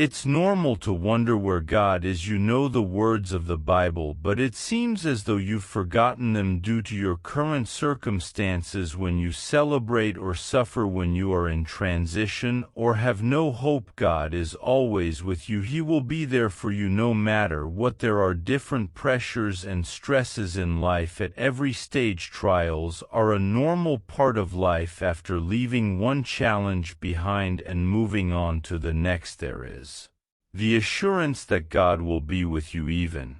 It's normal to wonder where God is. You know the words of the Bible, but it seems as though you've forgotten them due to your current circumstances. When you celebrate or suffer, when you are in transition or have no hope, God is always with you. He will be there for you no matter what. There are different pressures and stresses in life at every stage. Trials are a normal part of life. After leaving one challenge behind and moving on to the next, there is the assurance that God will be with you even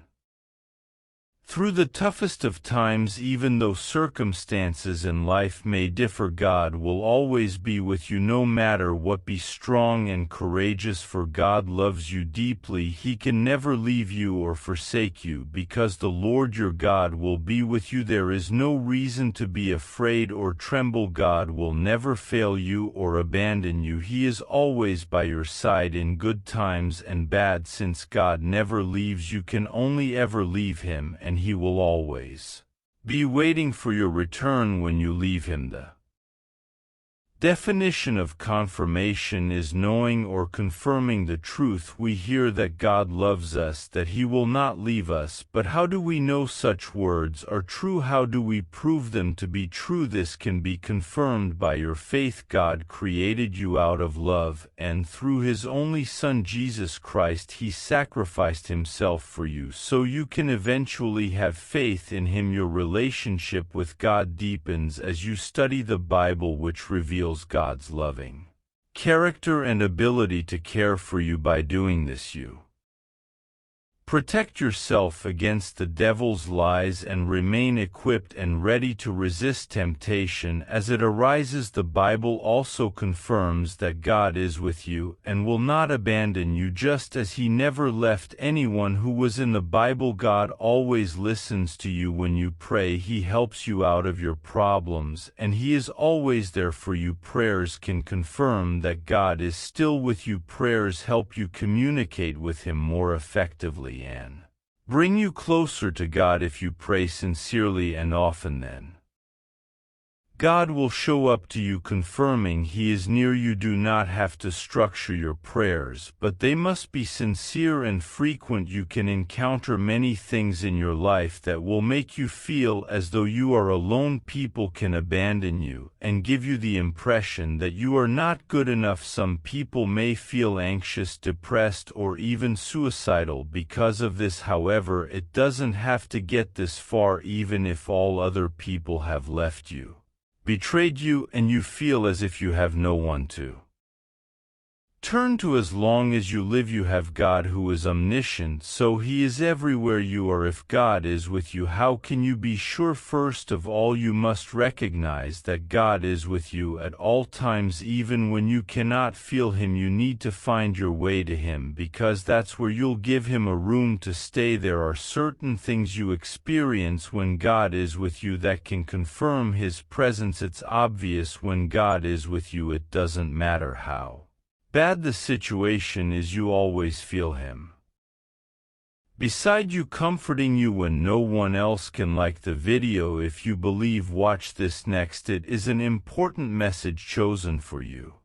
through the toughest of times. Even though circumstances in life may differ, God will always be with you no matter what. Be strong and courageous, for God loves you deeply. He can never leave you or forsake you, because the Lord your God will be with you. There is no reason to be afraid or tremble. God will never fail you or abandon you. He is always by your side in good times and bad. Since God never leaves, you can only ever leave Him, and He will always be waiting for your return when you leave Him. The definition of confirmation is knowing or confirming the truth. We hear that God loves us, that He will not leave us, but how do we know such words are true? How do we prove them to be true? This can be confirmed by your faith. God created you out of love, and through His only Son Jesus Christ, He sacrificed Himself for you so you can eventually have faith in Him. Your relationship with God deepens as you study the Bible, which reveals God's loving character and ability to care for you. By doing this, you protect yourself against the devil's lies and remain equipped and ready to resist temptation as it arises. The Bible also confirms that God is with you and will not abandon you, just as He never left anyone who was in the Bible. God always listens to you when you pray. He helps you out of your problems, and He is always there for you. Prayers can confirm that God is still with you. Prayers help you communicate with Him more effectively and bring you closer to God. If you pray sincerely and often, then God will show up to you, confirming He is near. You do not have to structure your prayers, but they must be sincere and frequent. You can encounter many things in your life that will make you feel as though you are alone. People can abandon you and give you the impression that you are not good enough. Some people may feel anxious, depressed, or even suicidal because of this. However, it doesn't have to get this far. Even if all other people have left you, betrayed you, and you feel as if you have no one to turn to. As long as you live, you have God who is omniscient, so He is everywhere you are. If God is with you, how can you be sure? First of all, you must recognize that God is with you at all times. Even when you cannot feel Him, you need to find your way to Him, because that's where you'll give Him a room to stay. There are certain things you experience when God is with you that can confirm His presence. It's obvious when God is with you. It doesn't matter how bad the situation is, you always feel Him beside you, comforting you when no one else can. Like the video if you believe. Watch this next. It is an important message chosen for you.